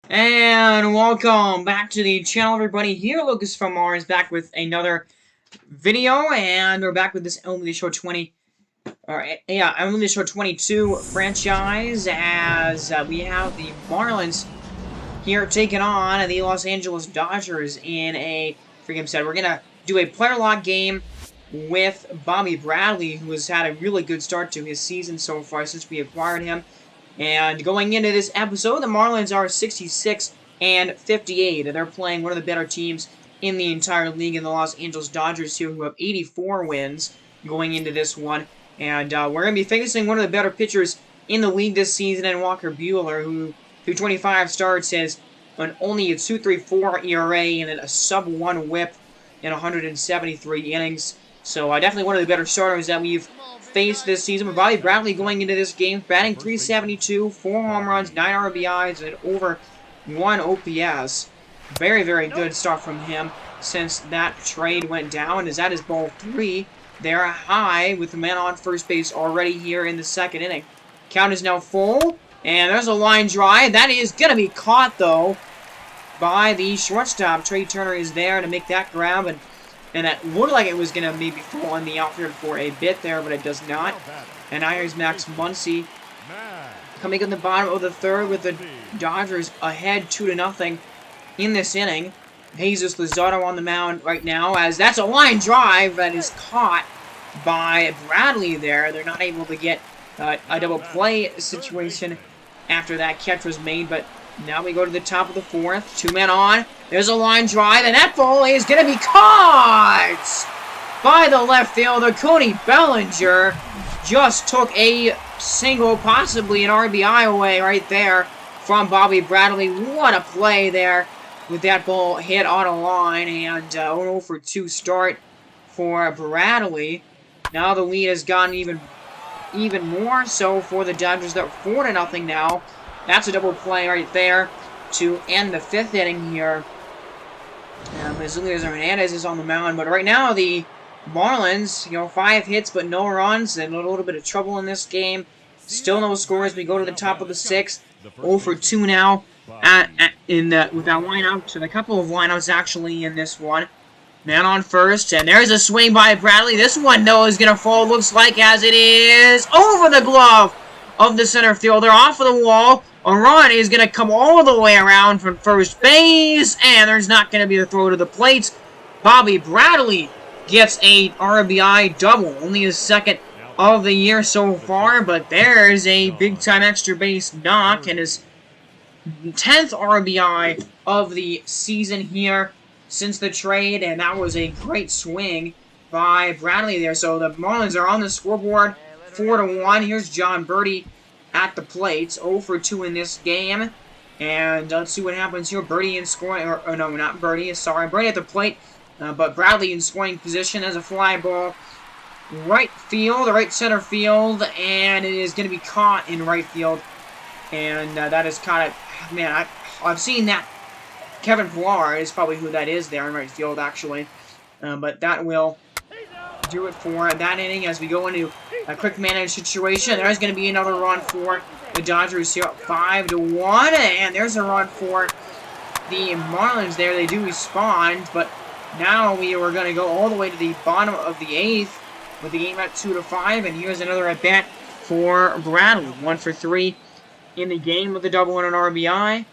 And welcome back to the channel, everybody. Here, Lucas from Mars, back with another video, and we're back with this MLB Show 20, MLB Show 22 franchise, as we have the Marlins here taking on the Los Angeles Dodgers in a freaking set. We're gonna do a player lock game with Bobby Bradley, who has had a really good start to his season so far since we acquired him. And going into this episode, the Marlins are 66 and 58. They're playing one of the better teams in the entire league in the Los Angeles Dodgers here, who have 84 wins going into this one. And we're going to be facing one of the better pitchers in the league this season, in Walker Buehler, who through 25 starts has only a 2.34 ERA and then a sub-1 WHIP in 173 innings. So definitely one of the better starters that we've faced this season. With Bobby Bradley going into this game, batting .372, 4 home runs, 9 RBIs, and over 1 OPS. Very, very good start from him since that trade went down. Is that his ball 3? They're high with the man on first base already here in the second inning. Count is now full, and there's a line drive. That is going to be caught, though, by the shortstop. Trey Turner is there to make that grab, and that looked like it was going to maybe fall in the outfield for a bit there, but it does not. And now here's Max Muncy coming in the bottom of the third with the Dodgers ahead 2-0 in this inning. Jesus Luzardo on the mound right now, as that's a line drive that is caught by Bradley there. They're not able to get a double play situation after that catch was made, but now we go to the top of the fourth. 2 men on. There's a line drive, and that ball is going to be caught by the left fielder. Cody Bellinger just took a single, possibly an RBI away right there from Bobby Bradley. What a play there with that ball hit on a line, and 0 for 2 start for Bradley. Now the lead has gotten even more so for the Dodgers. They're 4-0 now. That's a double play right there to end the 5th inning here. Julius Hernandez is on the mound, but right now the Marlins, 5 hits but no runs, and a little bit of trouble in this game. Still no scores. We go to the top of the 6th. 0 for 2 now with that lineup. So a couple of lineups actually in this one. Man on first, and there's a swing by Bradley. This one, though, is going to fall, looks like, as it is over the glove of the center fielder, off of the wall. A run is going to come all the way around from first base, and there's not going to be a throw to the plate. Bobby Bradley gets a RBI double, only his 2nd of the year so far, but there's a big-time extra base knock, and his 10th RBI of the season here since the trade, and that was a great swing by Bradley there. So the Marlins are on the scoreboard, 4-1. Here's John Birdie at the plate, 0 for 2 in this game. And let's see what happens here. Birdie in scoring, or no, not Birdie, sorry. Birdie at the plate, but Bradley in scoring position as a fly ball. Right field, right center field, and it is going to be caught in right field. And that is caught at, man, I've seen that. Kevin Pillar is probably who that is there in right field, actually. But that will do it for that inning as we go into a quick managed situation. There's going to be another run for the Dodgers here, 5-1, and there's a run for the Marlins there. They do respond, but now we are going to go all the way to the bottom of the 8th with the game at 2-5, and here's another at-bat for Bradley. 1 for 3 in the game with a double and an RBI.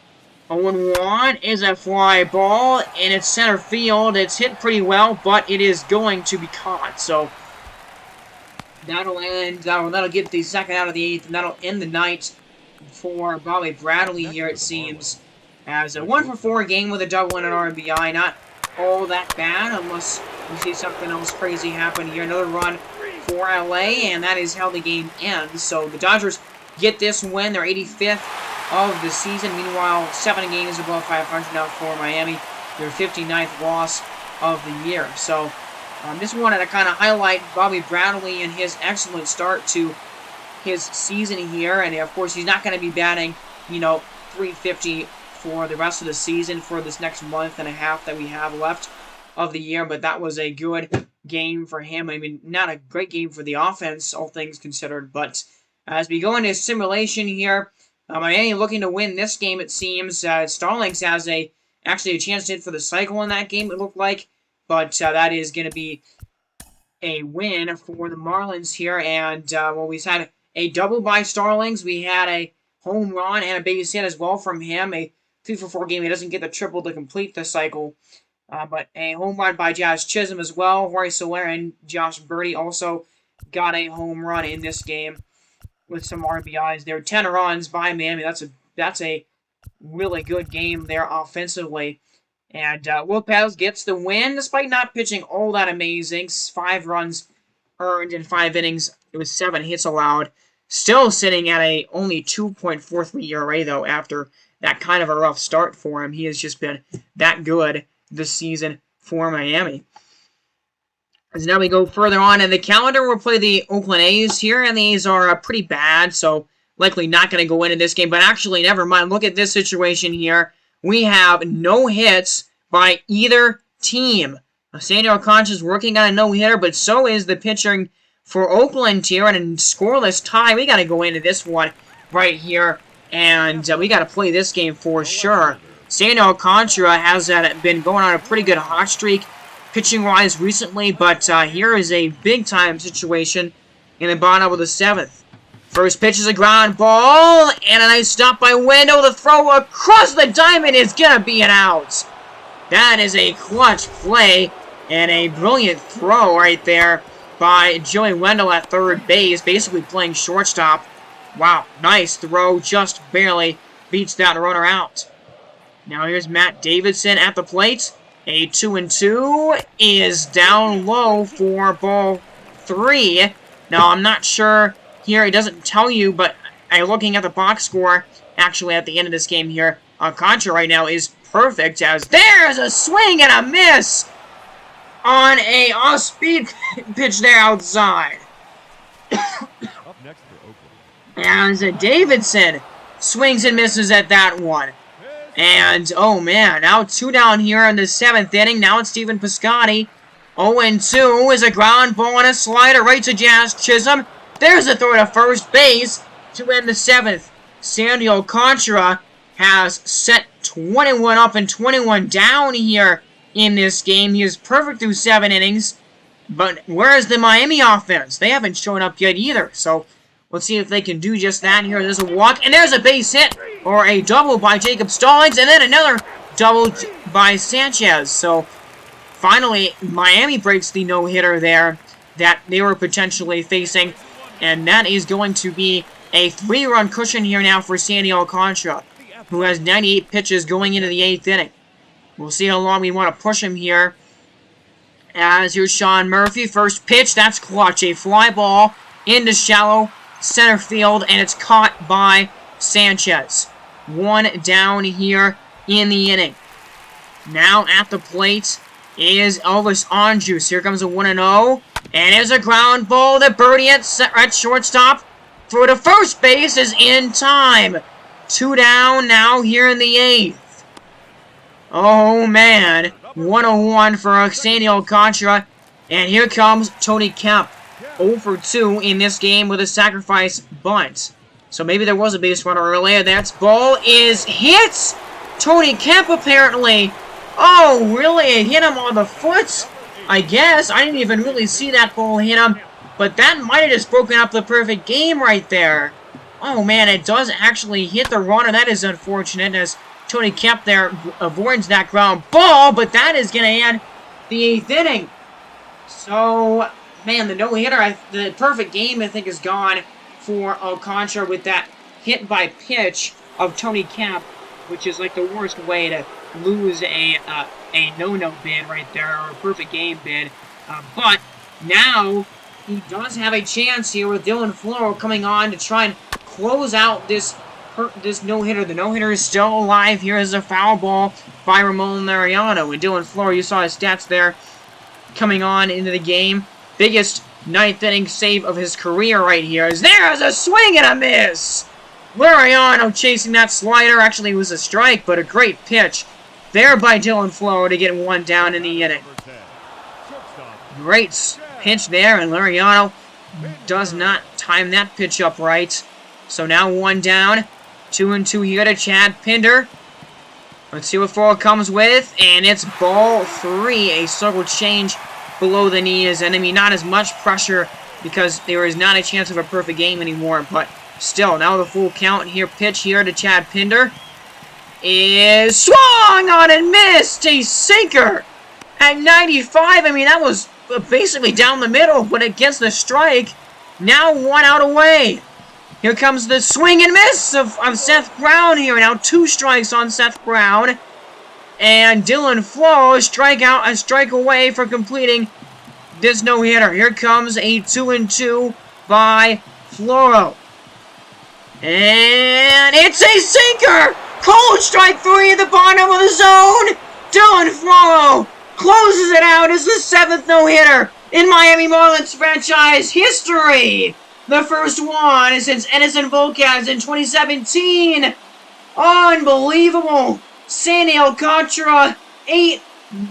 0-1 is a fly ball, and it's center field. It's hit pretty well, but it is going to be caught. So that'll get the 2nd out of the 8th, and that'll end the night for Bobby Bradley here, it seems. As a 1 for 4 game with a double and an RBI. Not all that bad, unless we see something else crazy happen here. Another run for LA, and that is how the game ends. So the Dodgers get this win. They're 85th of the season. Meanwhile, 7 games above 500 now for Miami. Their 59th loss of the year. So, just wanted to kind of highlight Bobby Bradley and his excellent start to his season here. And, of course, he's not going to be batting, .350 for the rest of the season for this next month and a half that we have left of the year. But that was a good game for him. I mean, not a great game for the offense, all things considered. But as we go into simulation here, Miami looking to win this game, it seems. Stallings has actually a chance to hit for the cycle in that game, it looked like. But that is going to be a win for the Marlins here. And, well, we had a double by Stallings. We had a home run and a base hit as well from him. A 3-for-4 game. He doesn't get the triple to complete the cycle. But a home run by Jazz Chisholm as well. Roy Soler and Josh Birdie also got a home run in this game with some RBIs. There were 10 runs by Miami. That's a really good game there offensively. And Will Paz gets the win despite not pitching all that amazing. 5 runs earned in 5 innings. It was 7 hits allowed. Still sitting at a only 2.43 ERA though after that kind of a rough start for him. He has just been that good this season for Miami. As now we go further on in the calendar, we'll play the Oakland A's here, and these are pretty bad, so likely not going to go into this game. But actually, never mind. Look at this situation here. We have no hits by either team. Sandy Alcantara is working on a no-hitter, but so is the pitching for Oakland here, and a scoreless tie. We got to go into this one right here, and we got to play this game for sure. Sandy Alcantara has been going on a pretty good hot streak pitching-wise recently, but here is a big-time situation in the bottom of the 7th. First pitch is a ground ball, and a nice stop by Wendell. The throw across the diamond is going to be an out. That is a clutch play and a brilliant throw right there by Joey Wendell at third base, basically playing shortstop. Wow, nice throw, just barely beats that runner out. Now here's Matt Davidson at the plate. A 2-2 is down low for ball 3. Now I'm not sure here, it doesn't tell you, but looking at the box score, actually at the end of this game here, Alcantara right now is perfect as there's a swing and a miss on a off-speed pitch there outside. Up next for Oakland. As Davidson swings and misses at that one. And, oh man, now 2 down here in the 7th inning. Now it's Stephen Piscotty. 0-2 is a ground ball and a slider right to Jazz Chisholm. There's a throw to first base to end the 7th. Sandy Alcantara has set 21 up and 21 down here in this game. He is perfect through 7 innings. But where's the Miami offense? They haven't shown up yet either. So let's see if they can do just that here. There's a walk, and there's a base hit, or a double by Jacob Stallings, and then another double by Sanchez. So finally, Miami breaks the no-hitter there that they were potentially facing, and that is going to be a 3-run cushion here now for Sandy Alcantara, who has 98 pitches going into the 8th inning. We'll see how long we want to push him here. As here's Sean Murphy. First pitch, that's clutch. A fly ball into shallow center field, and it's caught by Sanchez. 1 down here in the inning. Now at the plate is Elvis Andrus. Here comes a 1-0, and there's a ground ball. The birdie at shortstop for the first base is in time. 2 down now here in the 8th. Oh man, 101 for Sandy Alcantara, and here comes Tony Kemp. 0-for-2 in this game with a sacrifice bunt. So maybe there was a base runner earlier. That ball is hit! Tony Kemp apparently. Oh, really? It hit him on the foot? I guess. I didn't even really see that ball hit him. But that might have just broken up the perfect game right there. Oh man, it does actually hit the runner. That is unfortunate as Tony Kemp there avoids that ground ball. But that is going to end the 8th inning. So man, the no-hitter, the perfect game, I think, is gone for Alcantara with that hit by pitch of Tony Kemp, which is like the worst way to lose a no-no bid right there, or a perfect game bid. But now he does have a chance here with Dylan Floro coming on to try and close out this no-hitter. The no-hitter is still alive. Here is a foul ball by Ramon Laureano. And Dylan Floro, you saw his stats there coming on into the game. Biggest 9th inning save of his career right here. As there's a swing and a miss! Laureano chasing that slider. Actually, it was a strike, but a great pitch there by Dylan Floro to get 1 down in the inning. Great pitch there, and Laureano does not time that pitch up right. So now 1 down. 2-2 here to Chad Pinder. Let's see what Floro comes with, and it's ball 3. A circle change below the knees, and I mean, not as much pressure because there is not a chance of a perfect game anymore, but still, now the full count here. Pitch here to Chad Pinder is swung on and missed. A sinker at 95. I mean, that was basically down the middle, but against the strike. Now 1 out away. Here comes the swing and miss of Seth Brown here. Now 2 strikes on Seth Brown. And Dylan Floro a strike away for completing this no-hitter. Here comes a 2-2 by Floro. And it's a sinker! Cold strike 3 at the bottom of the zone! Dylan Floro closes it out as the 7th no-hitter in Miami Marlins franchise history. The first one since Edison Volquez in 2017. Unbelievable. Sandy Alcantara, 8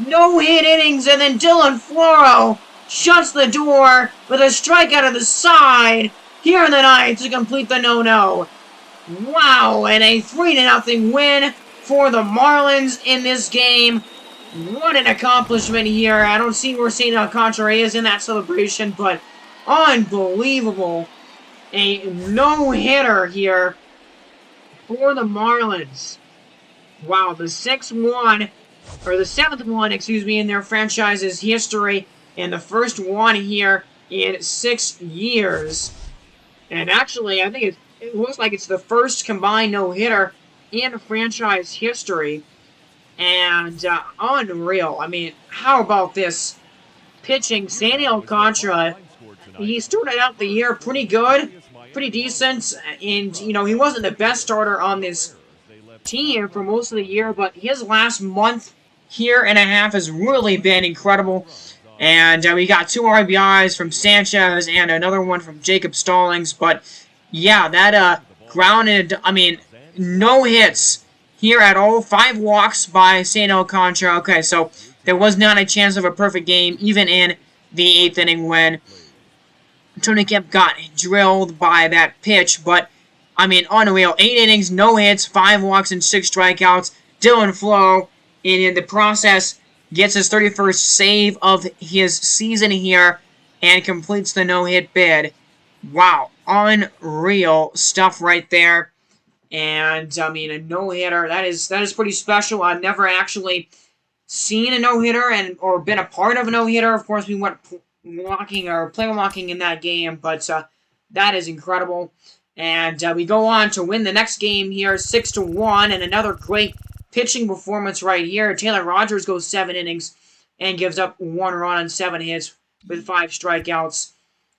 no-hit innings, and then Dylan Floro shuts the door with a strikeout to the side here in the ninth to complete the no-no. Wow, and a 3-0 win for the Marlins in this game. What an accomplishment here. I don't see where Sandy Alcantara is in that celebration, but unbelievable. A no-hitter here for the Marlins. Wow, the 7th one, excuse me, in their franchise's history, and the first one here in 6 years. And actually, I think it looks like it's the first combined no-hitter in franchise history. And unreal. I mean, how about this pitching? Sandy Alcantara, he started out the year pretty good, pretty decent, and, you know, he wasn't the best starter on this team for most of the year, but his last month here and a half has really been incredible. And we got 2 RBIs from Sanchez and another one from Jacob Stallings, but yeah, that grounded, I mean, no hits here at all. 5 walks by Sandy Alcantara. Okay, so there was not a chance of a perfect game, even in the 8th inning when Tony Kemp got drilled by that pitch. But, I mean, unreal. 8 innings, no hits, 5 walks, and 6 strikeouts. Dylan Floro, in the process, gets his 31st save of his season here and completes the no-hit bid. Wow, unreal stuff right there. And, I mean, a no-hitter, that is pretty special. I've never actually seen a no-hitter or been a part of a no-hitter. Of course, we went play walking in that game, but that is incredible. And we go on to win the next game here, 6-1, and another great pitching performance right here. Taylor Rogers goes 7 innings and gives up 1 run on 7 hits with 5 strikeouts.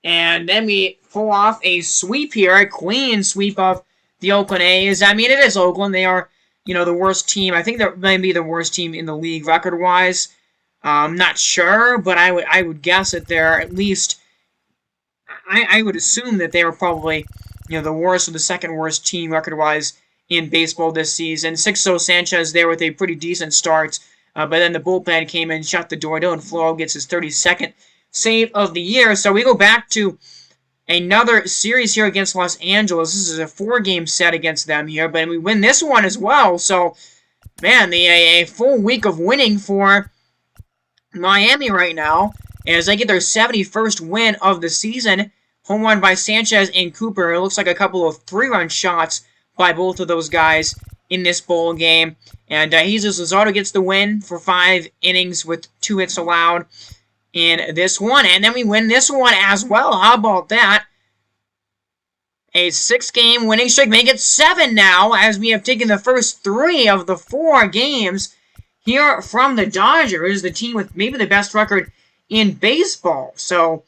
And then we pull off a sweep here, a clean sweep of the Oakland A's. I mean, it is Oakland. They are, you know, the worst team. I think they may be the worst team in the league record-wise. I'm not sure, but I would guess that they're at least... I would assume that they were probably, you know, the worst or the second worst team record-wise in baseball this season. Sixto Sanchez there with a pretty decent start, but then the bullpen came in and shut the door. Dylan Floro gets his 32nd save of the year. So we go back to another series here against Los Angeles. This is a 4-game set against them here, but we win this one as well. So, man, a full week of winning for Miami right now as they get their 71st win of the season. Home run by Sanchez and Cooper. It looks like a couple of 3-run shots by both of those guys in this bowl game. And Jesus Luzardo gets the win for 5 innings with 2 hits allowed in this one. And then we win this one as well. How about that? A 6-game winning streak. Make it 7 now, as we have taken the first 3 of the 4 games here from the Dodgers, the team with maybe the best record in baseball. So,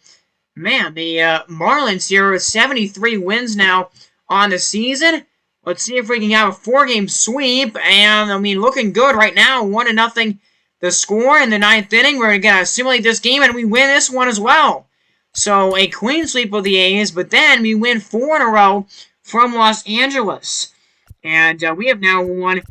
man, the Marlins here with 73 wins now on the season. Let's see if we can have a 4-game sweep. And, I mean, looking good right now. 1-0 the score in the 9th inning. We're going to simulate this game, and we win this one as well. So, a clean sweep of the A's, but then we win 4 in a row from Los Angeles. And we have now won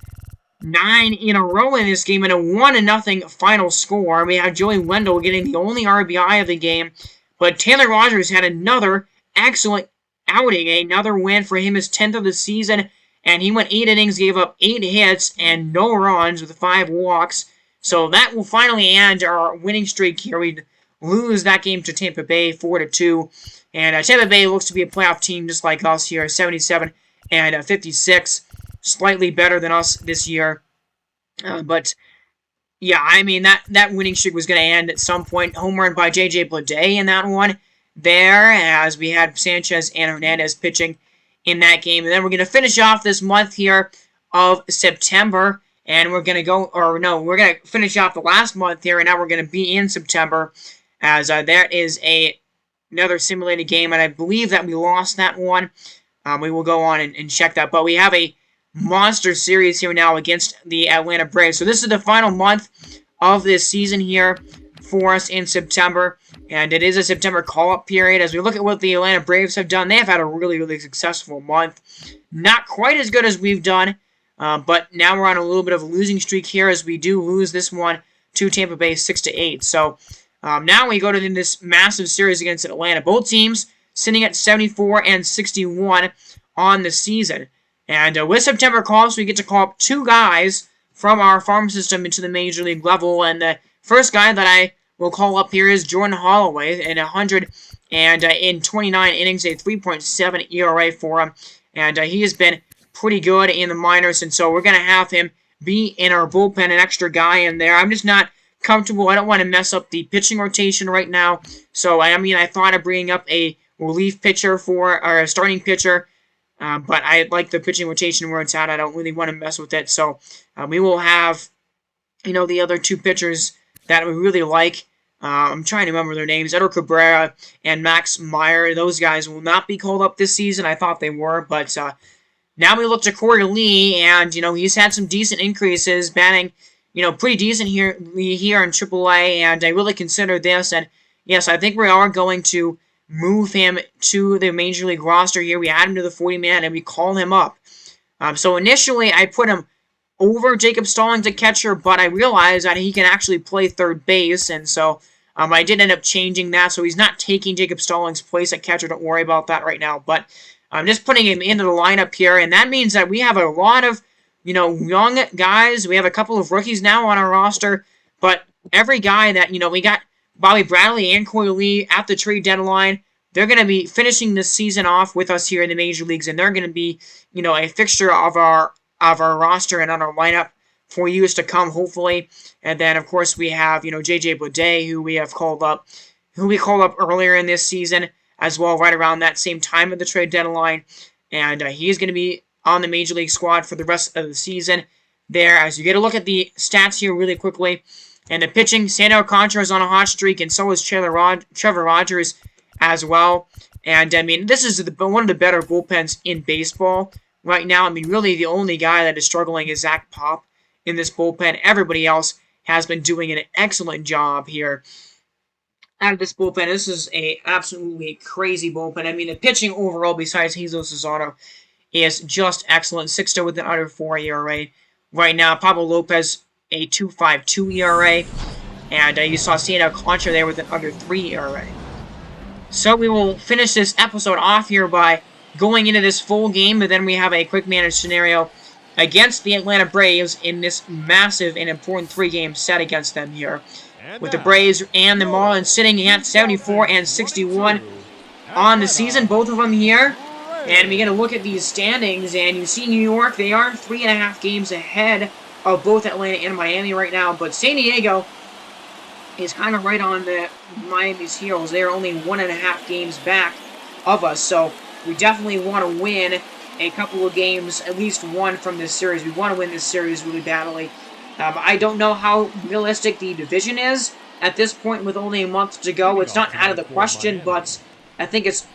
9 in a row in this game in a 1-0 final score. We have Joey Wendell getting the only RBI of the game, but Taylor Rogers had another excellent outing, another win for him, his 10th of the season, and he went 8 innings, gave up 8 hits, and no runs with 5 walks. So that will finally end our winning streak here. We'd lose that game to Tampa Bay 4-2. And Tampa Bay looks to be a playoff team just like us here, 77 and 56. Slightly better than us this year. But, yeah, I mean, that winning streak was going to end at some point. Home run by J.J. Bleday in that one there, as we had Sanchez and Hernandez pitching in that game. And then we're going to finish off this month here of September. And we're going to go, or no, we're going to finish off the last month here. And now we're going to be in September, as there is another simulated game. And I believe that we lost that one. We will go on and check that. But we have a monster series here now against the Atlanta Braves. So this is the final month of this season here for us in September. And it is a September call-up period. As we look at what the Atlanta Braves have done, they have had a really, really successful month. Not quite as good as we've done, but now we're on a little bit of a losing streak here as we do lose this one to Tampa Bay 6-8. So now we go to this massive series against Atlanta. Both teams sitting at 74 and 61 on the season. And with September call-ups, we get to call up 2 guys from our farm system into the major league level. And the first guy that I will call up here is Jordan Holloway, in 29 innings, a 3.7 ERA for him. And he has been pretty good in the minors, and so we're going to have him be in our bullpen, an extra guy in there. I'm just not comfortable. I don't want to mess up the pitching rotation right now. So, I mean, I thought of bringing up a relief pitcher or a starting pitcher, but I like the pitching rotation where it's at. I don't really want to mess with it. So, we will have, the other 2 pitchers that we really like. I'm trying to remember their names. Edward Cabrera and Max Meyer. Those guys will not be called up this season. I thought they were, but now we look to Corey Lee, and, he's had some decent increases, batting, pretty decent here in AAA, and I really consider this, and yes, I think we are going to move him to the Major League roster here. We add him to the 40-man, and we call him up. So initially, I put him over Jacob Stallings at catcher, but I realized that he can actually play third base, and so I did end up changing that, so he's not taking Jacob Stallings' place at catcher. Don't worry about that right now, but I'm just putting him into the lineup here, and that means that we have a lot of, young guys. We have a couple of rookies now on our roster, but every guy that, we got Bobby Bradley and Corey Lee at the trade deadline. They're going to be finishing this season off with us here in the major leagues, and they're going to be, a fixture of our roster and on our lineup for years to come, hopefully. And then, of course, we have, J.J. Bleday, who we called up earlier in this season as well, right around that same time of the trade deadline. And he's going to be on the Major League squad for the rest of the season there. As you get a look at the stats here really quickly. And the pitching, Sandy Alcantara is on a hot streak, and so is Trevor Rogers as well. And, I mean, this is one of the better bullpens in baseball right now. I mean, really the only guy that is struggling is Zach Pop in this bullpen. Everybody else has been doing an excellent job here out of this bullpen. This is a absolutely crazy bullpen. I mean, the pitching overall, besides Jesus Luzardo, is just excellent. Sixto with an under 4 ERA. Right now, Pablo Lopez, a 2.52 ERA. And you saw Sandy Alcantara there with an under 3 ERA. So we will finish this episode off here by going into this full game, but then we have a quick managed scenario against the Atlanta Braves in this massive and important 3-game set against them here. With the Braves and the Marlins sitting at 74 and 61 on the season, both of them here. And we get a look at these standings, and you see New York, they are 3.5 games ahead of both Atlanta and Miami right now, but San Diego is kind of right on the Miami's heels. They're only 1.5 games back of us, so we definitely want to win a couple of games, at least one from this series. We want to win this series really badly. I don't know how realistic the division is at this point with only a month to go. It's not out of the question, but I think it's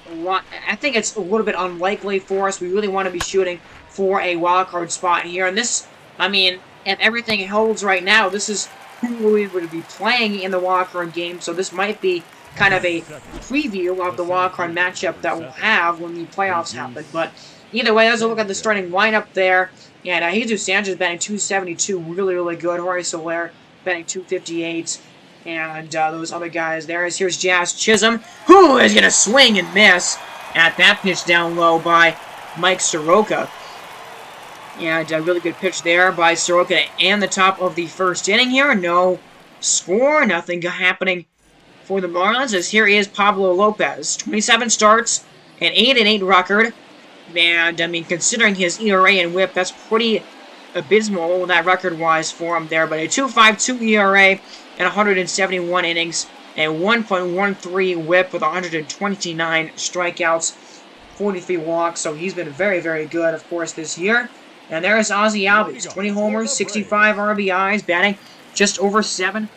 a little bit unlikely for us. We really want to be shooting for a wild card spot here. And this, I mean, if everything holds right now, this is who we would be playing in the wild card game. So this might be kind of a preview of the wild card matchup that we'll have when the playoffs happen. But either way, let's look at the starting lineup there. And Jesus Sanchez batting 272, really, really good. Jorge Soler batting 258. And those other guys there. Here's Jazz Chisholm, who is going to swing and miss at that pitch down low by Mike Soroka. And a really good pitch there by Soroka and the top of the first inning here. No score, nothing happening for the Marlins, as here is Pablo Lopez. 27 starts, an 8-8 record. And, I mean, considering his ERA and whip, that's pretty abysmal, that record-wise, for him there. But a 2.52 ERA and 171 innings, and 1.13 whip with 129 strikeouts, 43 walks. So he's been very, very good, of course, this year. And there's Ozzie Albies, 20 homers, 65 RBIs, batting just over 7,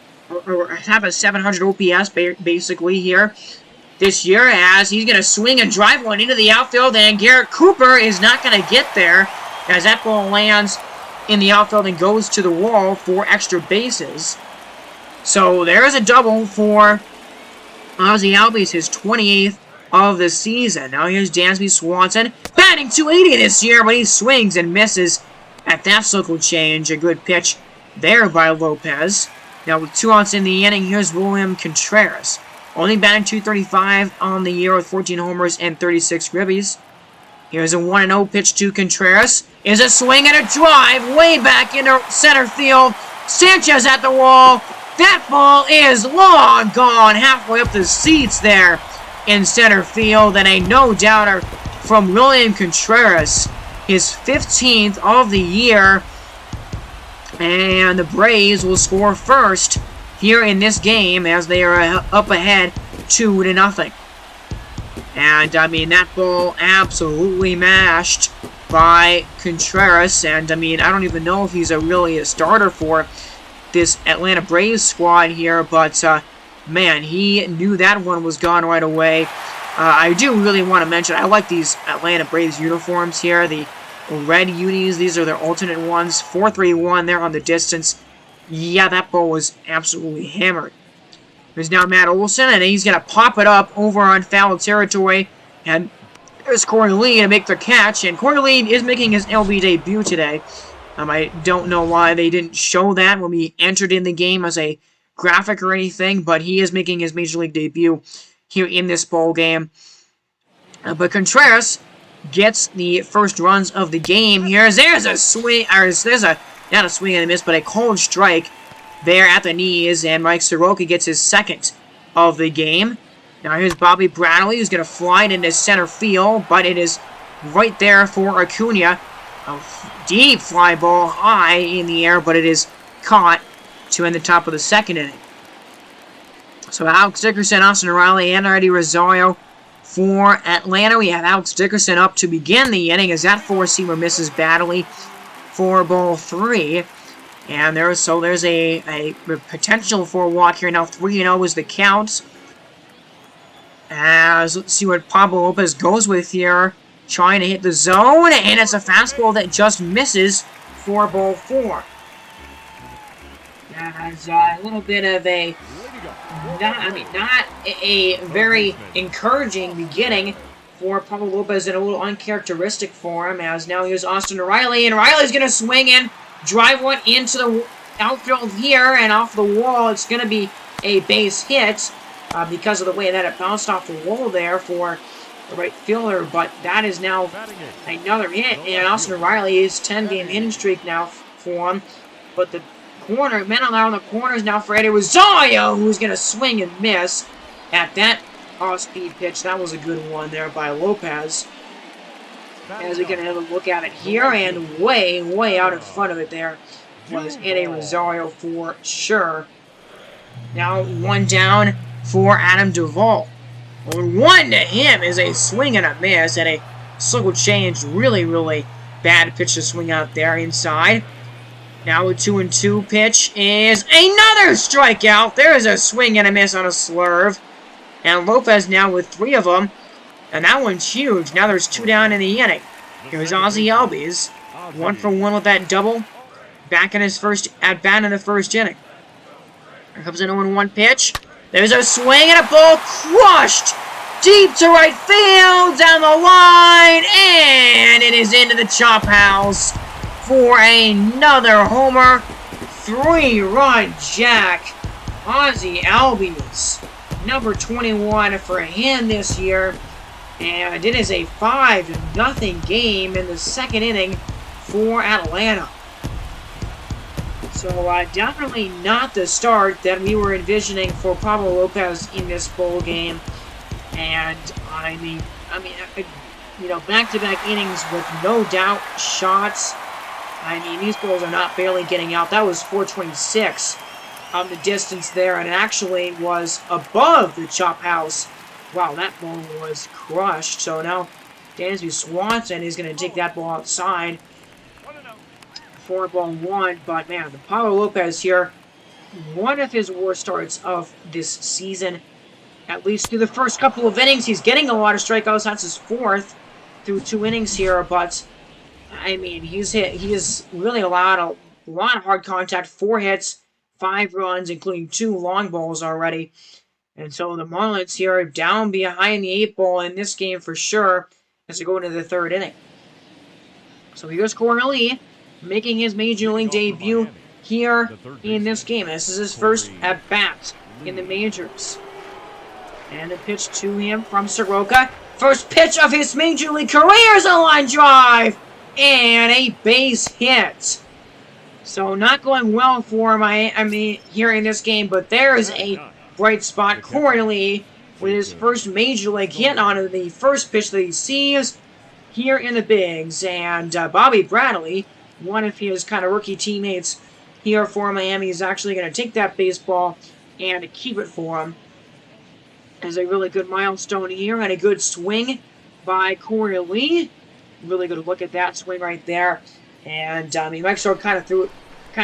or have a 700 OPS basically here this year, as he's going to swing and drive one into the outfield, and Garrett Cooper is not going to get there, as that ball lands in the outfield and goes to the wall for extra bases. So there's a double for Ozzie Albies, his 28th of the season. Now here's Dansby Swanson, batting .280 this year, but he swings and misses at that circle change. A good pitch there by Lopez. Now with 2 outs in the inning, here's William Contreras, only batting .235 on the year with 14 homers and 36 ribbies. Here's a 1-0 pitch to Contreras. Is a swing and a drive way back into center field. Sanchez at the wall. That ball is long gone, halfway up the seats there in center field, and a no-doubter from William Contreras, his 15th of the year, and the Braves will score first here in this game as they are up ahead 2-0. And, I mean, that ball absolutely mashed by Contreras, and, I mean, I don't even know if he's really a starter for this Atlanta Braves squad here, but, man, he knew that one was gone right away. I do really want to mention, I like these Atlanta Braves uniforms here, the red unis. These are their alternate ones. 4-3-1 there on the distance. Yeah, that ball was absolutely hammered. There's now Matt Olson, and he's going to pop it up over on foul territory. And there's Corey Lee to make the catch, and Corey Lee is making his MLB debut today. I don't know why they didn't show that when we entered in the game as a graphic or anything, but he is making his Major League debut here in this ball game. But Contreras gets the first runs of the game here. There's a swing, or there's a, not a swing and a miss, but a cold strike there at the knees, and Mike Soroka gets his second of the game. Now here's Bobby Bradley, who's going to fly it into center field, but it is right there for Acuna. A deep fly ball high in the air, but it is caught to end the top of the second inning. So Alex Dickerson, Austin Riley, and Eddie Rosario for Atlanta. We have Alex Dickerson up to begin the inning as that four-seamer misses badly for ball 3. And there's a potential for a walk here. Now 3-0 is the count. As let's see what Pablo Lopez goes with here. Trying to hit the zone, and it's a fastball that just misses for ball 4. As a little bit of a, not a very encouraging beginning for Pablo Lopez, and a little uncharacteristic for him, as now here's Austin Riley, and Riley's going to swing in, drive one into the outfield here, and off the wall. It's going to be a base hit because of the way that it bounced off the wall there for the right fielder, but that is now another hit, and Austin Riley's 10-game hitting streak now for him. But the corner, men on the corners now for Eddie Rosario, who's going to swing and miss at that off-speed pitch. That was a good one there by Lopez. As we're going to have a look at it here, and way out in front of it there was Eddie Rosario for sure. Now 1 down for Adam Duvall. 1 to him is a swing and a miss, and a circle change. Really bad pitch to swing out there inside. Now a 2-2 pitch is another strikeout. There is a swing and a miss on a slurve. And Lopez now with 3 of them. And that one's huge. Now there's 2 down in the inning. Here's Ozzie Albies. 1 for 1 with that double. Back in his first at-bat in the first inning. Here comes an 0-1 pitch. There's a swing and a ball crushed deep to right field, down the line, and it is into the chop house for another homer. 3-run jack. Ozzie Albies, number 21 for him this year, and it is a 5-0 game in the second inning for Atlanta. So definitely not the start that we were envisioning for Pablo Lopez in this bowl game. And I mean, you know, back-to-back innings with no doubt shots. I mean, these balls are not barely getting out. That was 426 on the distance there, and it actually was above the chop house. Wow, that ball was crushed. So now Dansby Swanson is going to take that ball outside. 4-1, but man, the Pablo Lopez here, one of his worst starts of this season. At least through the first couple of innings, he's getting a lot of strikeouts. That's his fourth through 2 innings here, but I mean, he has really allowed a lot of hard contact, 4 hits, 5 runs, including 2 long balls already. And so the Marlins here are down behind the 8 ball in this game for sure as they go into the 3rd inning. So here's Corey making his Major League debut here in this game. This is his first at-bat in the majors. And a pitch to him from Soroka. First pitch of his Major League career is a line drive! And a base hit. So not going well for him, I mean, here in this game, but there is a bright spot. Corey with his first Major League hit on the first pitch that he sees here in the bigs. And Bobby Bradley, one of his kind of rookie teammates here for Miami, is actually going to take that baseball and keep it for him. As a really good milestone here and a good swing by Corey Lee. Really good look at that swing right there. And Mike Stroh kind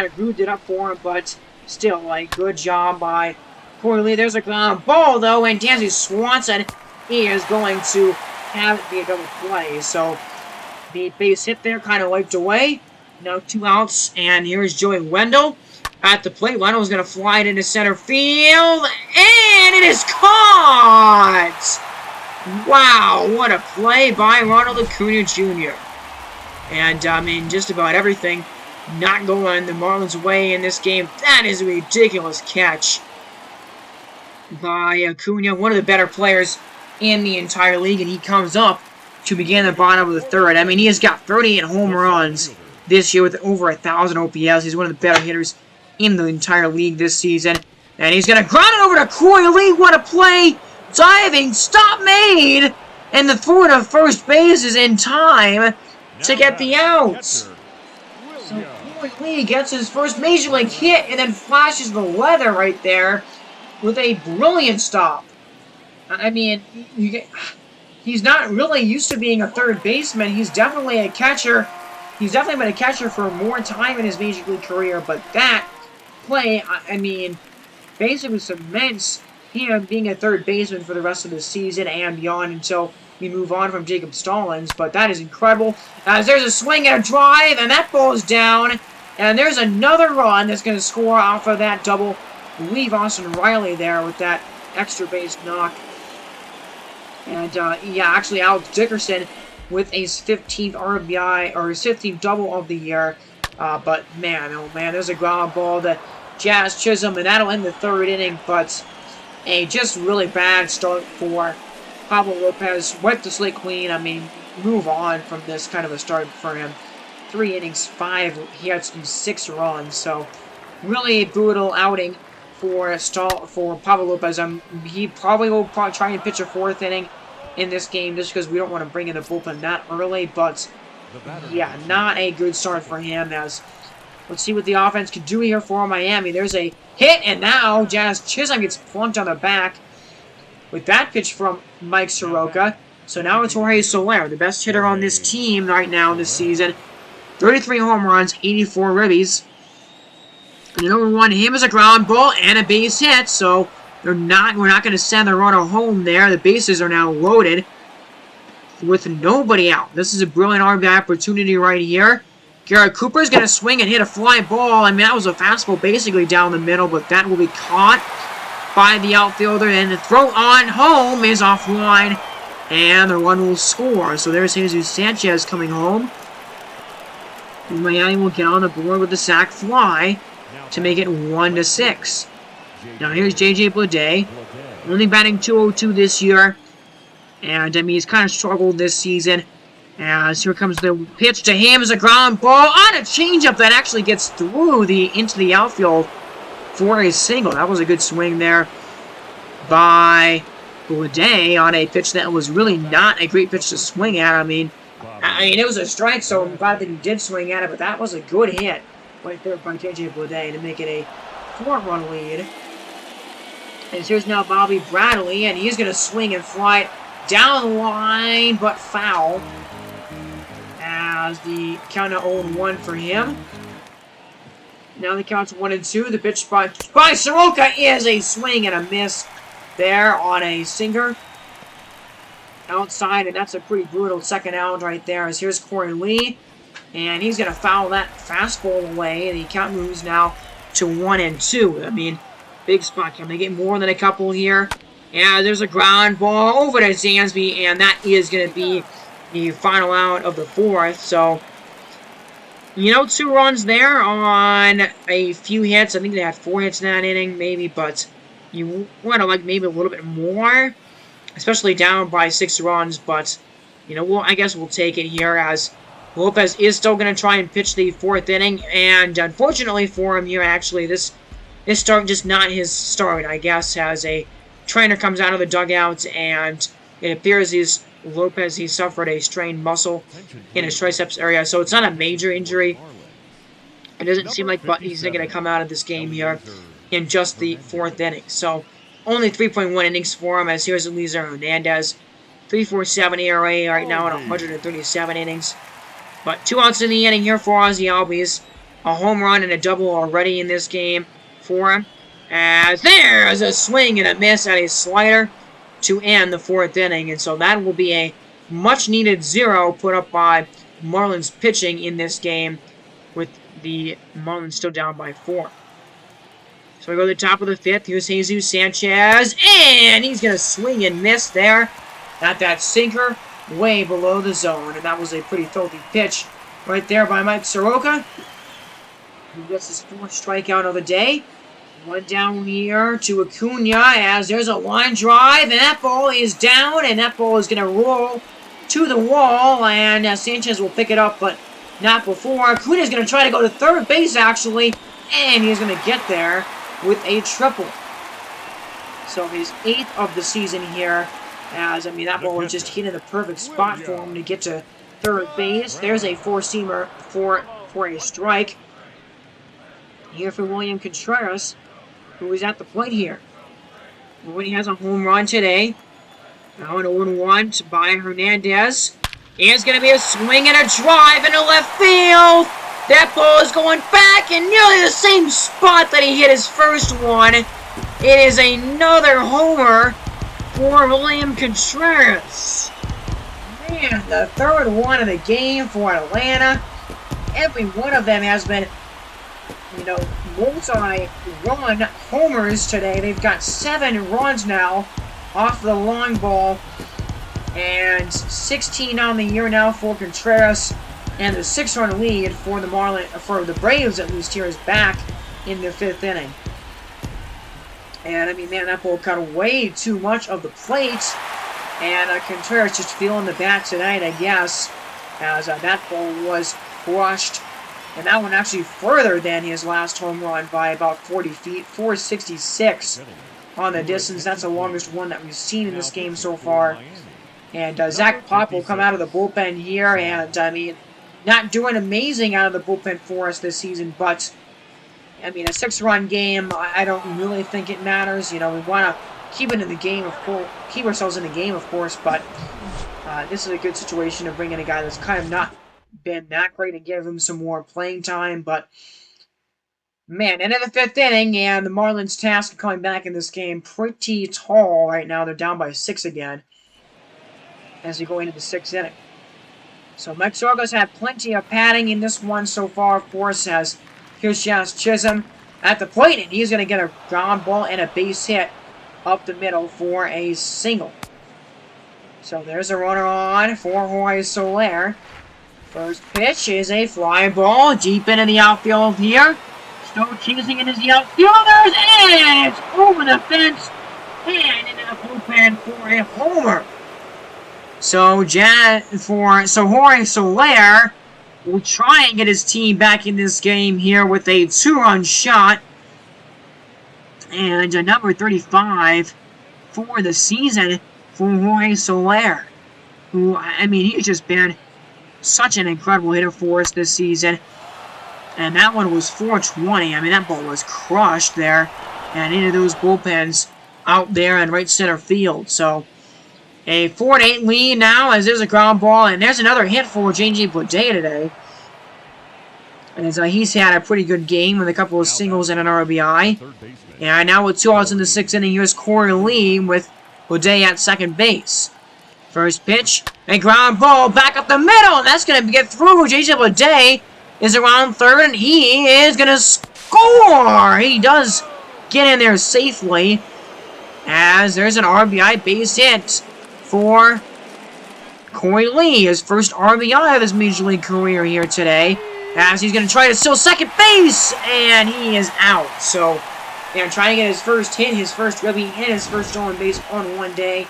of grooved it up for him, but still a good job by Corey Lee. There's a ground ball though, and Dansby Swanson is going to have it be a double play. So the base hit there kind of wiped away. Now 2 outs, and here's Joey Wendell at the plate. Wendell's going to fly it into center field, and it is caught! Wow, what a play by Ronald Acuna Jr. And, I mean, just about everything not going the Marlins' way in this game. That is a ridiculous catch by Acuna, one of the better players in the entire league, and he comes up to begin the bottom of the 3rd. I mean, he has got 38 home runs this year with over 1,000 OPS. He's one of the better hitters in the entire league this season. And he's going to ground it over to Corey Lee. What a play! Diving stop made! And the throw to first base is in time to get the out. So Corey Lee gets his first Major League hit and then flashes the leather right there with a brilliant stop. I mean, he's not really used to being a third baseman. He's definitely a catcher. He's definitely been a catcher for more time in his Major League career, but that play, I mean, basically cements him being a third baseman for the rest of the season and beyond until we move on from Jacob Stallings. But that is incredible. As there's a swing and a drive, and that ball is down. And there's another run that's going to score off of that double. Leave Austin Riley there with that extra base knock. And, yeah, actually Alex Dickerson with his 15th RBI, or his 15th double of the year. But, man, oh, man, there's a ground ball to Jazz Chisholm, and that'll end the 3rd inning. But a just really bad start for Pablo Lopez. Wiped the slate clean. I mean, move on from this kind of a start for him. 3 innings, 5 hits, and 6 runs. So, really a brutal outing for Pablo Lopez. He probably will try and pitch a 4th inning in this game just because we don't want to bring in the bullpen that early. But, yeah, not a good start for him. As let's see what the offense can do here for Miami. There's a hit, and now Jazz Chisholm gets plunked on the back with that pitch from Mike Soroka. So now it's Jorge Soler, the best hitter on this team right now this season. 33 home runs, 84 ribbies. And the number one to him is a ground ball and a base hit, so we're not going to send the runner home there. The bases are now loaded with nobody out. This is a brilliant RBI opportunity right here. Garrett Cooper is going to swing and hit a fly ball. I mean, that was a fastball basically down the middle, but that will be caught by the outfielder, and the throw on home is offline, and the run will score. So there's Jesus Sanchez coming home. And Miami will get on the board with the sac fly to make it 1-6. Now here's J.J. Bleday, only batting .202 this year, and I mean, he's kind of struggled this season As here comes the pitch to him as a ground ball on a changeup that actually gets through into the outfield for a single. That was a good swing there by Boudet on a pitch that was really not a great pitch to swing at. I mean, it was a strike, so I'm glad that he did swing at it, but that was a good hit right there by J.J. Boudet to make it a 4-run lead. And here's now Bobby Bradley, and he's going to swing and fly it down the line, but foul. As the count of 0-1 for him. Now the count's 1-2. The pitch by Soroka is a swing and a miss there on a sinker. Outside, and that's a pretty brutal second out right there. As here's Corey Lee, and he's going to foul that fastball away. And the count moves now to 1-2. I mean, big spot. Can they get more than a couple here? Yeah, there's a ground ball over to Zansby, and that is going to be the final out of the 4th. So, 2 runs there on a few hits. I think they had 4 hits in that inning, maybe, but you want to like maybe a little bit more, especially down by 6 runs. But, I guess we'll take it here as Lopez is still going to try and pitch the 4th inning. And unfortunately for him here, actually, this start just not his start, I guess, as a trainer comes out of the dugout, and it appears he suffered a strained muscle in his triceps area, so it's not a major injury. It doesn't seem like he's going to come out of this game here in just the 4th inning. So only 3.1 innings for him, as here's Eliezer Hernandez. 3.47 ERA right now in 137 innings. But 2 outs in the inning here for Ozzy Albies. A home run and a double already in this game for him. As there's a swing and a miss at a slider to end the 4th inning, and so that will be a much-needed 0 put up by Marlins pitching in this game, with the Marlins still down by 4. So we go to the top of the 5th. Here's Jesus Sanchez, and he's going to swing and miss there at that sinker way below the zone, and that was a pretty filthy pitch right there by Mike Soroka, who gets his 4th strikeout of the day. One down here to Acuna, as there's a line drive, and that ball is down, and that ball is going to roll to the wall, and Sanchez will pick it up, but not before. Acuna is going to try to go to 3rd base, actually, and he's going to get there with a triple. So his 8th of the season here, as, that ball was just hit in the perfect spot for him to get to 3rd base. There's a 4-seamer for a strike. Here for William Contreras, who is at the plate here. When he has a home run today. Now an 0-1 by Hernandez. It's going to be a swing and a drive into left field. That ball is going back in nearly the same spot that he hit his first one. It is another homer for William Contreras. Man, the 3rd one of the game for Atlanta. Every one of them has been multi-run homers today. They've got 7 runs now off the long ball, and 16 on the year now for Contreras, and the 6-run lead for the Braves, at least, here is back in the 5th inning. And that ball cut way too much of the plate, and Contreras just feeling the bat tonight, I guess, as that ball was crushed. And that one actually further than his last home run by about 40 feet, 466 on the distance. That's the longest one that we've seen in this game so far. And Zach Pop will come out of the bullpen here, and not doing amazing out of the bullpen for us this season, but a 6-run game, I don't really think it matters. We want to keep it in the game, of course, keep ourselves in the game, of course, but this is a good situation to bring in a guy that's kind of not been that great and give him some more playing time. But man, end of the 5th inning, and the Marlins' task of coming back in this game pretty tall right now. They're down by 6 again as we go into the 6th inning. So Mike Soroka's had plenty of padding in this one so far, of course, as here's Josh Chisholm at the plate, and he's going to get a ground ball and a base hit up the middle for a single. So there's a runner on for Jorge Soler. First pitch is a fly ball deep into the outfield here. Still chasing it as the outfielders, and it's over the fence and into the bullpen for a homer. So Jorge Soler will try and get his team back in this game here with a 2-run shot. And number 35 for the season for Jorge Soler, who, I mean, he's just been such an incredible hitter for us this season. And that one was 420. I mean, that ball was crushed there. And into those bullpens out there in right center field. So, a 4-8 lead now as there's a ground ball. And there's another hit for J.J. Bleday today. As he's had a pretty good game with a couple of singles and an RBI. And now with 2 outs in the 6th inning, here's Corey Lee with Bleday at second base. First pitch, a ground ball back up the middle. And that's going to get through. J.J. Bleday is around third, and he is going to score. He does get in there safely, as there's an RBI base hit for Corey Lee. His first RBI of his Major League career here today, as he's going to try to steal second base, and he is out. So, yeah, trying to get his first hit, his first ribby, and his first stolen base on one day.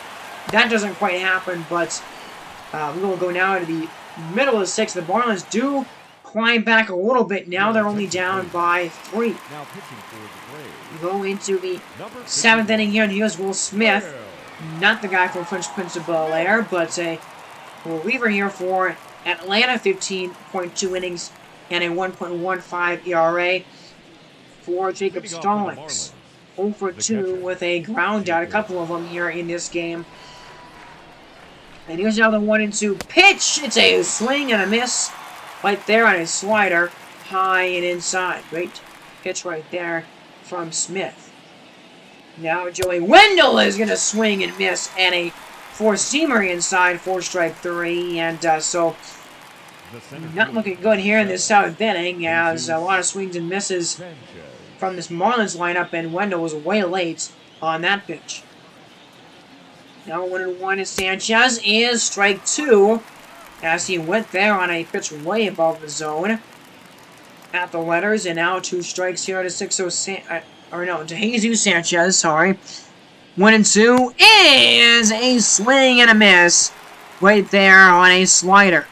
That doesn't quite happen, but we will go now to the middle of the 6th. The Marlins do climb back a little bit. Now they're only down by 3. We go into the 7th inning here, and here's Will Smith. Not the guy from Fresh Prince of Bel-Air, but a reliever here for Atlanta. 15.2 innings and a 1.15 ERA for Jacob Stallings. 0 for 2 with a ground out, a couple of them here in this game. And here's another 1-2 pitch. It's a swing and a miss right there on a slider, high and inside. Great pitch right there from Smith. Now Joey Wendell is going to swing and miss, and a 4-seamer inside for strike 3. And so, not looking good here in this 7th inning, as a lot of swings and misses from this Marlins lineup, and Wendell was way late on that pitch. Now 1-1 is Sanchez is strike 2, as he went there on a pitch way above the zone at the letters, and now 2 strikes here to to Jesus Sanchez, sorry. 1-2 is a swing and a miss right there on a slider.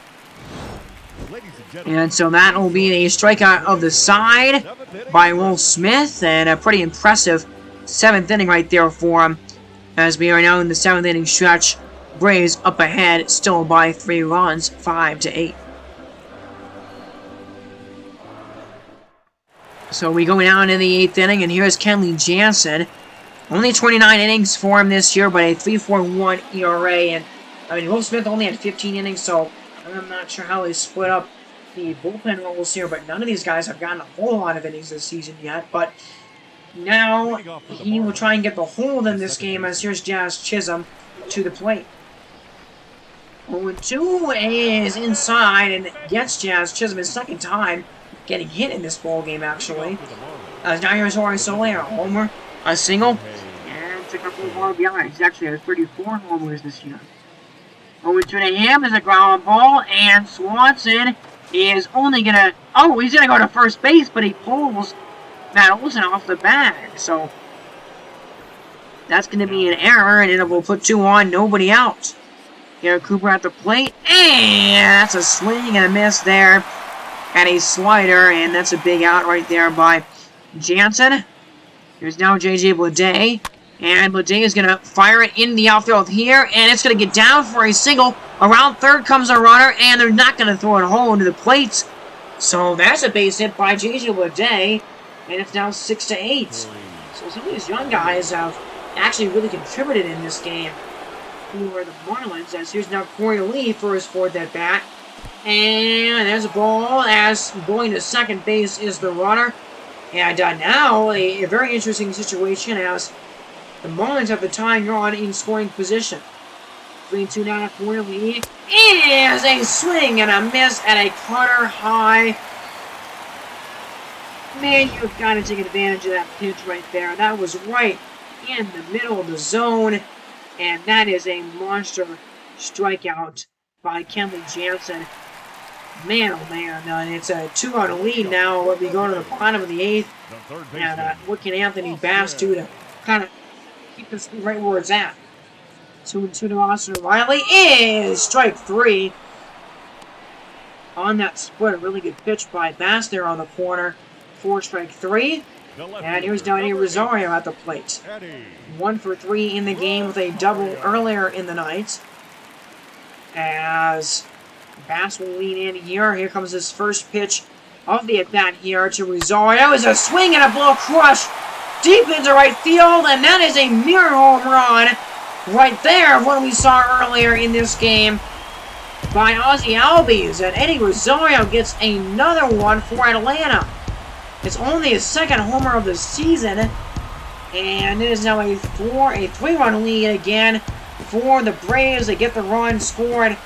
And so that will be a strikeout of the side by Will Smith, and a pretty impressive 7th inning right there for him, as we are now in the 7th inning stretch. Braves up ahead, still by 3 runs, 5-8. So we go down in the 8th inning, and here's Kenley Jansen. Only 29 innings for him this year, but a 3.41 ERA. And I mean, Will Smith only had 15 innings, so I'm not sure how they split up the bullpen roles here. But none of these guys have gotten a whole lot of innings this season yet. But now he will try and get the hold in this game, as here's Jazz Chisholm to the plate. 0-2 is inside and gets Jazz Chisholm his 2nd time getting hit in this ball game, actually. As now here's Jorge Soler, a homer, a single, and took a couple of RBIs. He's actually has 34 homers this year. 0-2 to him is a ground ball, and Swanson is only gonna, he's gonna go to first base, but he pulls Matt Olson off the bag. So that's gonna be an error, and it will put 2 on, nobody out. Garrett Cooper at the plate, and that's a swing and a miss there, and a slider, and that's a big out right there by Jansen. Here's now J.J. Bleday, and Bleday is going to fire it in the outfield here, and it's going to get down for a single. Around third comes a runner, and they're not going to throw it home into the plate. So that's a base hit by J.J. Bleday, and it's now 6-8. So some of these young guys have actually really contributed in this game for the Marlins, as here's now Corey Lee for his 4th at bat. And there's a ball, as going to second base is the runner. And now a very interesting situation, as the Marlins have the tying run in scoring position. 3-2 now to Corey Lee. Is a swing and a miss at a cutter high. Man, you've got to take advantage of that pitch right there. That was right in the middle of the zone. And that is a monster strikeout by Kenley Jansen. Man, oh man, it's a 2-run lead now. We go to the bottom of the 8th. And what can Anthony Bass do to kind of keep this right where it's at? 2-2 to Austin Riley is strike 3. On that split, a really good pitch by Bass there on the corner. 4 strike 3. And here's Danny Rosario at the plate. 1 for 3 in the game with a double earlier in the night. As Bass will lean in here. Here comes his first pitch of the at-bat here to Rosario. It's a swing and a blow crush deep into right field. And that is a mirror home run right there of what we saw earlier in this game by Ozzie Albies. And Eddie Rosario gets another one for Atlanta. It's only his second homer of the season, and it is now a 3-run lead again for the Braves. They get the run scored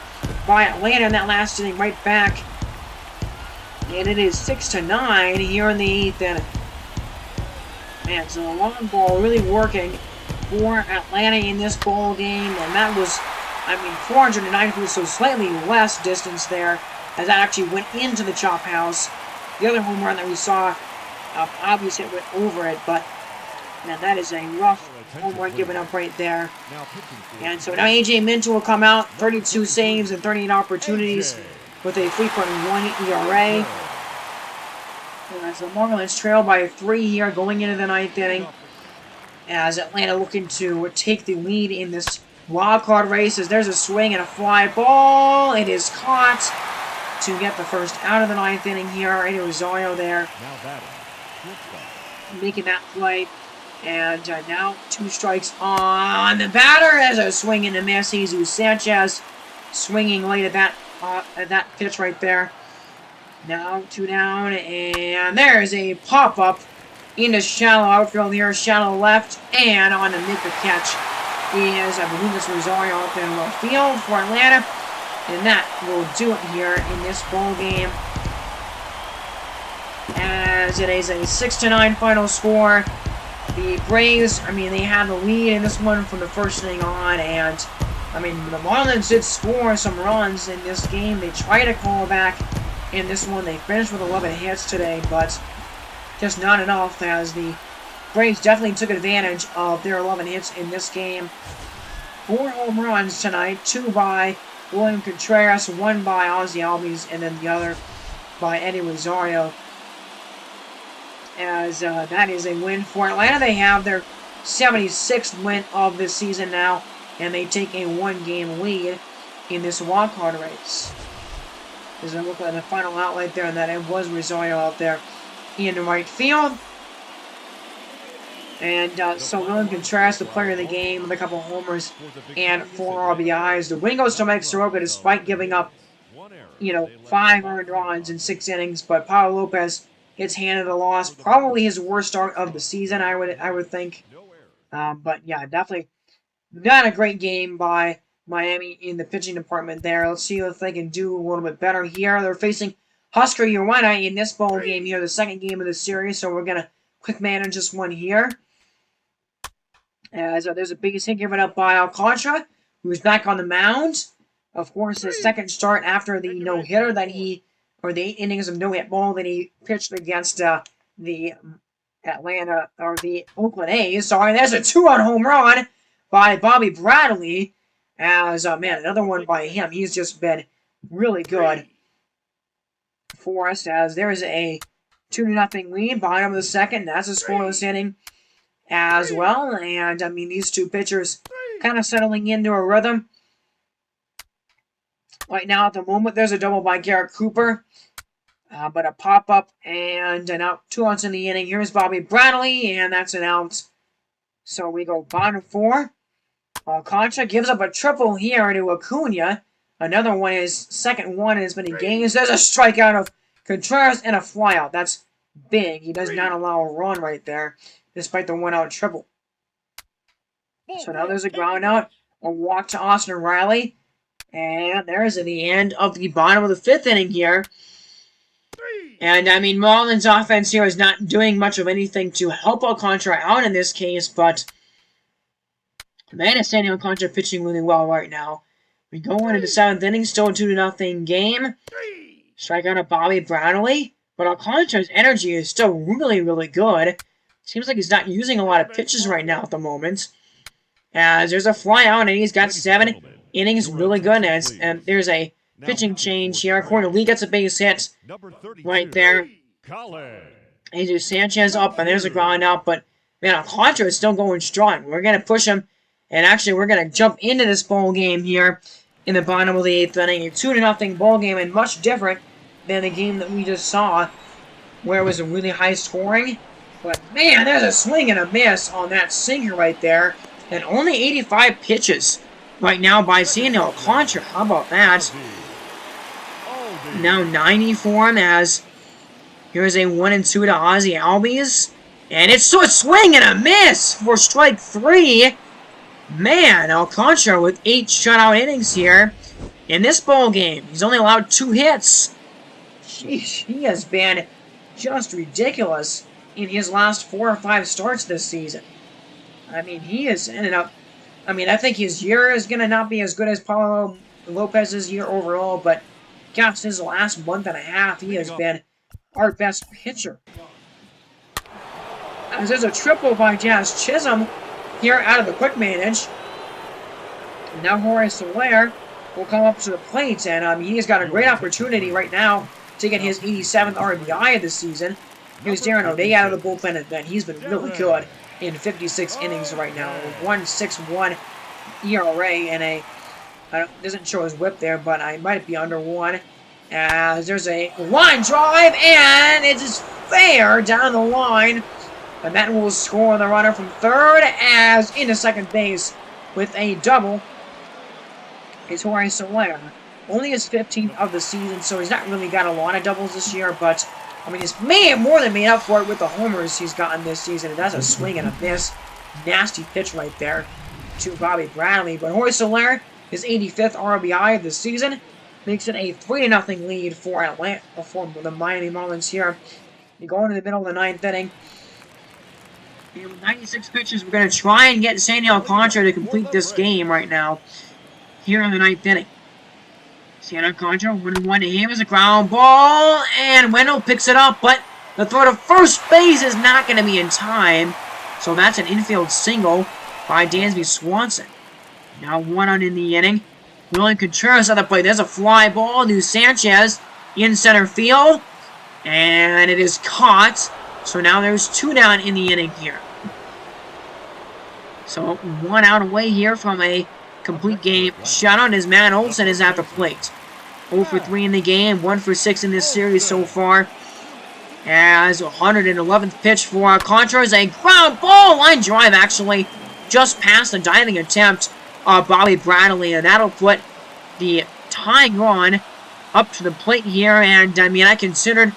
by Atlanta in that last inning right back, and it is 6-9 here in the 8th inning. Man, so the long ball really working for Atlanta in this ball game, and that was, 409 feet, so slightly less distance there, as that actually went into the chop house. The other home run that we saw, obviously it went over it, but man, that is a rough home run given up right there. And so now AJ Minter will come out, 32 saves and 38 opportunities with a 3.1 ERA. And as the Marlins trail by 3 here going into the 9th inning, as Atlanta looking to take the lead in this wild card race, as there's a swing and a fly ball. It is caught to get the first out of the 9th inning here. Eddie Rosario there making that play. And now 2 strikes on the batter as a swing and a miss. Jesus Sanchez swinging late at that pitch right there. Now 2 down, and there's a pop-up into shallow outfield here. Shallow left, and on to make the catch is, I believe it's Rosario up in left field for Atlanta. And that will do it here in this ball game, as it is a 6-9 final score. The Braves, they had the lead in this one from the first inning on, and the Marlins did score some runs in this game. They tried to call back in this one. They finished with 11 hits today, but just not enough, as the Braves definitely took advantage of their 11 hits in this game. 4 home runs tonight, 2 by William Contreras, 1 by Ozzie Albies, and then the other by Eddie Rosario. As that is a win for Atlanta. They have their 76th win of this season now, and they take a 1-game lead in this wildcard race. As I look at the final outlet there, and that it was Rosario out there in the right field. And so William Contreras, the player of the game, with a couple homers and 4 RBIs. The win goes to Mike Soroka despite giving up, 5 earned runs in 6 innings. But Pablo Lopez gets handed a loss. Probably his worst start of the season, I would think. But yeah, definitely not a great game by Miami in the pitching department there. Let's see if they can do a little bit better here. They're facing Husker Urena in this ball game here, the second game of the series. So we're going to quick manage this one here. As there's a base hit given up by Alcantara, who's back on the mound. Of course, his second start after the no-hitter that he, or the 8 innings of no-hit ball that he pitched against the Oakland A's. Sorry, there's a 2-run home run by Bobby Bradley. As, another one by him. He's just been really good for us, as there's a 2-0 lead, bottom of the second. That's a scoreless inning as well. And, these 2 pitchers kind of settling into a rhythm. Right now, at the moment, there's a double by Garrett Cooper. But a pop-up and an out, 2 outs in the inning. Here's Bobby Bradley, and that's an out. So we go bottom 4. Alcantara gives up a triple here to Acuna. Another one, his second one in as many games. There's a strikeout of Contreras and a flyout. That's big. He does not allow a run right there, despite the 1-out triple. So now there's a ground out, a walk to Austin Riley. And there's the end of the bottom of the 5th inning here. And, Marlins offense here is not doing much of anything to help Alcantara out in this case, but man, is Sandy Alcantara pitching really well right now. We go into the 7th inning, still a 2-0 game. Strikeout of Bobby Bradley, but Alcantara's energy is still really, really good. Seems like he's not using a lot of pitches right now at the moment. As there's a fly out, and he's got 7 innings, really good. And there's a pitching change here. Corner Lee gets a base hit right there. Jesus Sanchez up, and there's a ground out, but man, Alcantara is still going strong. We're going to push him, and actually we're going to jump into this ball game here in the bottom of the 8th inning. A 2-0 ball game, and much different than the game that we just saw, where it was a really high scoring. But man, there's a swing and a miss on that sinker right there, and only 85 pitches right now by Sandy Alcantara. How about that? Now 90 for him, as here's a 1-2 to Ozzie Albies. And it's a swing and a miss for strike 3. Man, Alcantara with 8 shutout innings here in this ball game. He's only allowed 2 hits. Sheesh, he has been just ridiculous in his last 4 or 5 starts this season. I mean, he has ended up... I mean, I think his year is going to not be as good as Paulo Lopez's year overall, but gosh, his last month and a half, he has been our best pitcher. As there's a triple by Jazz Chisholm here out of the quick manage. And now Jorge Soler will come up to the plate, and he's got a great opportunity right now to get his 87th RBI of the season. Here's Darren O'Day out of the bullpen, and he's been really good in 56 innings right now. 1.61 ERA and a... doesn't show his whip there, but I might be under 1. As there's a line drive, and it is fair down the line. And that will score the runner from third, as into second base with a double is Jorge Soler. Only his 15th of the season, so he's not really got a lot of doubles this year, but I mean, he's more than made up for it with the homers he's gotten this season. And that's a swing and a miss. Nasty pitch right there to Bobby Bradley. But Jorge Soler, his 85th RBI of the season, makes it a 3-0 lead for the Miami Marlins here. You go into the middle of the 9th inning. And with 96 pitches, we're going to try and get Sandy Alcantara to complete this game right now. Here in the 9th inning. Sandy Alcantara, 1-1 to him is a ground ball. And Wendell picks it up, but the throw to first base is not going to be in time. So that's an infield single by Dansby Swanson. Now 1 out in the inning. William Contreras on the plate. There's a fly ball to Sanchez in center field. And it is caught. So now there's 2 down in the inning here. So 1 out away here from a complete game shutout as Matt Olson is at the plate. 0 for 3 in the game, 1 for 6 in this series so far. As 111th pitch for Alcantara is a ground ball line drive, actually, just past the diving attempt of Bobby Bradley, and that'll put the tying run up to the plate here. And I mean, I considered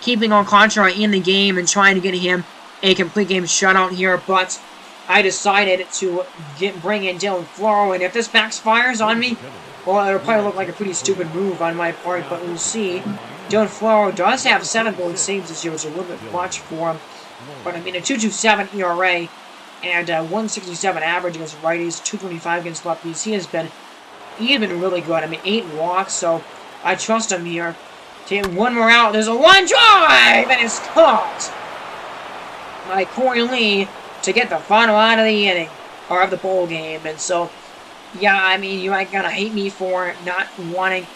keeping Alcantara in the game and trying to get him a complete game shutout here, but I decided to bring in Dylan Floro, and if this backfires on me, well, it'll probably look like a pretty stupid move on my part, but we'll see. Dylan Floro does have 7 goal saves this year, which is a little bit much for him, but I mean, a 2.27 ERA and 1.67 average against righties, 2.25 against lefties. He's been really good. I mean, 8 walks, so I trust him here. Take 1 more out. There's a line drive, and it's caught by Corey Lee to get the final out of the inning, or of the bowl game. And so, yeah, I mean, you might gonna hate me for not wanting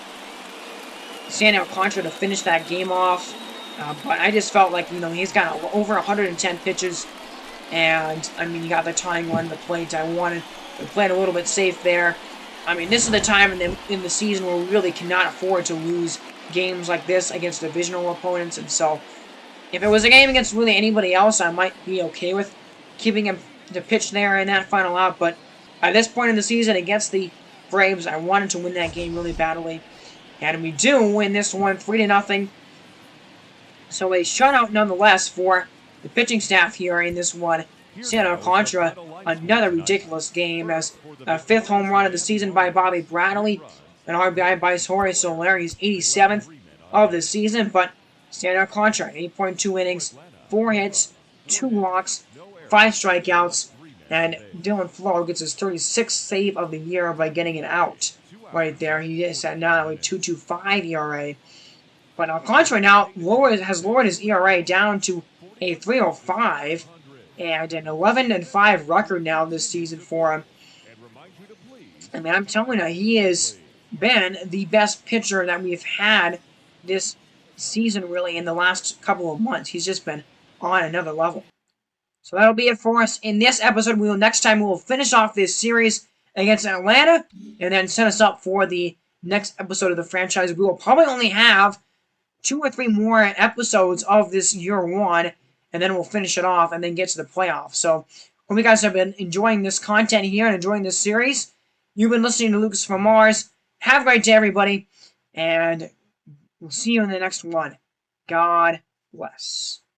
Sandy Alcantara to finish that game off, but I just felt like, you know, he's got over 110 pitches, and I mean, you got the tying run to the plate. I wanted to play it a little bit safe there. I mean, this is the time in the season where we really cannot afford to lose games like this against divisional opponents, and so if it was a game against really anybody else, I might be okay with keeping him to pitch there in that final out, but at this point in the season against the Braves, I wanted to win that game really badly, and we do win this one 3-0. So a shutout nonetheless for the pitching staff here in this one. Sandy Alcantara, another ridiculous game, as a 5th home run of the season by Bobby Bradley, an RBI by Jorge Soler. He's 87th of the season, but Sandy Alcantara, 8.2 innings, 4 hits, 2 walks, 5 strikeouts, and Dylan Floro gets his 36th save of the year by getting it out right there. He is at now a 2.25 ERA. But Alcantara now has lowered his ERA down to a 3.05, and an 11-5 record now this season for him. I mean, I'm telling you, he has been the best pitcher that we've had this season, really, in the last couple of months. He's just been on another level. So that'll be it for us in this episode. Next time we will finish off this series against Atlanta and then set us up for the next episode of the franchise. We will probably only have 2 or 3 more episodes of this year 1, and then we'll finish it off and then get to the playoffs. So hope you guys have been enjoying this content here and enjoying this series. You've been listening to Lucas from Mars. Have a great day, everybody, and we'll see you in the next one. God bless.